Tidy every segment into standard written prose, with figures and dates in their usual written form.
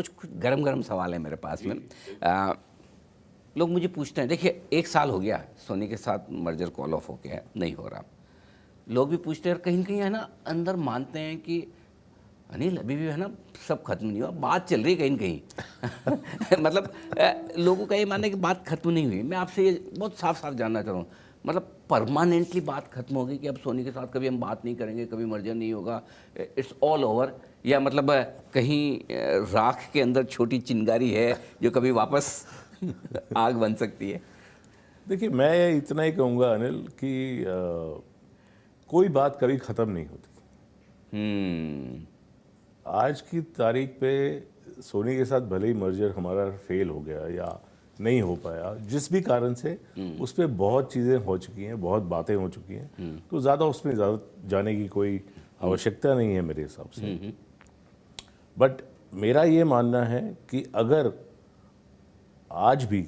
कुछ गरम गरम सवाल है मेरे पास में। लोग मुझे पूछते हैं, देखिए 1 साल हो गया सोनी के साथ मर्जर कॉल ऑफ हो गया है, नहीं हो रहा। लोग भी पूछते हैं, कहीं कहीं है ना अंदर मानते हैं कि अनिल अभी भी है ना सब खत्म नहीं हुआ, बात चल रही है कहीं न कहीं। मतलब लोगों का ये मानना है कि बात खत्म नहीं हुई। मैं आपसे ये बहुत साफ साफ जानना चाह रहा हूँ, मतलब परमानेंटली बात खत्म होगी कि अब सोनी के साथ कभी हम बात नहीं करेंगे, कभी मर्जर नहीं होगा, इट्स ऑल ओवर, या मतलब कहीं राख के अंदर छोटी चिंगारी है जो कभी वापस आग बन सकती है? देखिए, मैं इतना ही कहूँगा अनिल कि कोई बात कभी ख़त्म नहीं होती। आज की तारीख पे सोनी के साथ भले ही मर्जर हमारा फेल हो गया या नहीं हो पाया, जिस भी कारण से, उस पर बहुत चीज़ें हो चुकी हैं, बहुत बातें हो चुकी हैं, तो ज़्यादा उसमें ज़्यादा जाने की कोई आवश्यकता नहीं है मेरे हिसाब से। बट मेरा ये मानना है कि अगर आज भी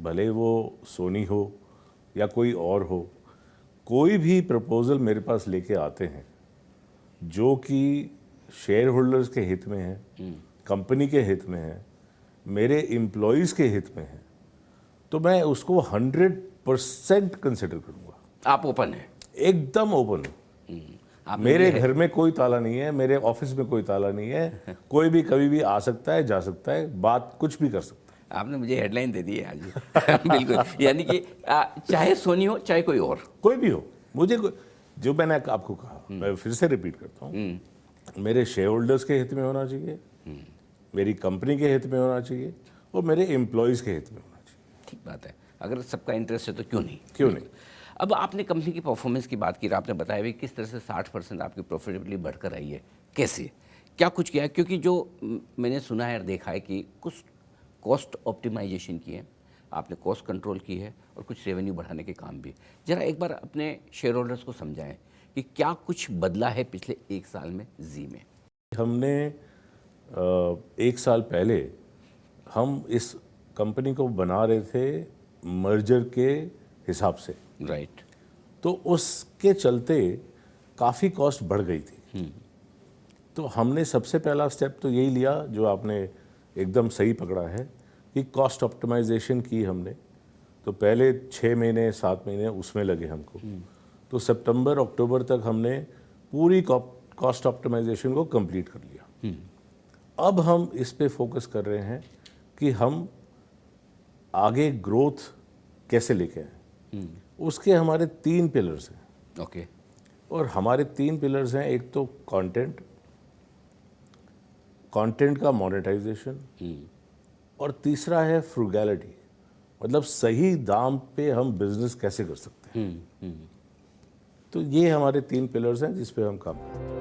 भले वो सोनी हो या कोई और हो, कोई भी प्रपोज़ल मेरे पास लेके आते हैं जो कि शेयर होल्डर्स के हित में है, कंपनी के हित में है, मेरे एम्प्लॉयज़ के हित में है, तो मैं उसको 100% कंसिडर करूँगा। आप ओपन हैं? एकदम ओपन हूँ। मेरे घर में कोई ताला नहीं है, मेरे ऑफिस में कोई ताला नहीं है, कोई भी कभी भी आ सकता है, जा सकता है, बात कुछ भी कर सकता है। आपने मुझे हेडलाइन दे दी है आज। बिल्कुल, यानी कि चाहे सोनी हो चाहे कोई और, कोई भी हो, मुझे जो मैंने आपको कहा, मैं फिर से रिपीट करता हूँ, मेरे शेयर होल्डर्स के हित में होना चाहिए, मेरी कंपनी के हित में होना चाहिए, और मेरे एम्प्लॉयज़ के हित में होना चाहिए। ठीक बात है, अगर सबका इंटरेस्ट है तो क्यों नहीं? क्यों नहीं? अब आपने कंपनी की परफॉर्मेंस की बात की, आपने बताया भी किस तरह से 60% आपकी प्रॉफिटेबिलिटी बढ़कर आई है, कैसे, क्या कुछ किया है? क्योंकि जो मैंने सुना है और देखा है कि कुछ कॉस्ट ऑप्टिमाइजेशन की है आपने, कॉस्ट कंट्रोल की है, और कुछ रेवेन्यू बढ़ाने के काम भी। जरा एक बार अपने शेयर होल्डर्स को समझाएं कि क्या कुछ बदला है पिछले 1 साल में जी में। हमने 1 साल पहले हम इस कंपनी को बना रहे थे मर्जर के हिसाब से, राइट। तो उसके चलते काफ़ी कॉस्ट बढ़ गई थी। तो हमने सबसे पहला स्टेप तो यही लिया जो आपने एकदम सही पकड़ा है कि कॉस्ट ऑप्टिमाइजेशन की हमने। तो पहले 6 महीने 7 महीने उसमें लगे हमको, तो सितंबर अक्टूबर तक हमने पूरी कॉस्ट ऑप्टिमाइजेशन को कंप्लीट कर लिया। अब हम इस पे फोकस कर रहे हैं कि हम आगे ग्रोथ कैसे लेके आए। उसके हमारे 3 पिलर्स हैं। ओके। और हमारे 3 पिलर्स हैं, एक तो कंटेंट का मोनेटाइजेशन, और तीसरा है फ्रूगैलिटी, मतलब सही दाम पे हम बिजनेस कैसे कर सकते हैं। तो ये हमारे 3 पिलर्स हैं जिस पे हम काम करते हैं।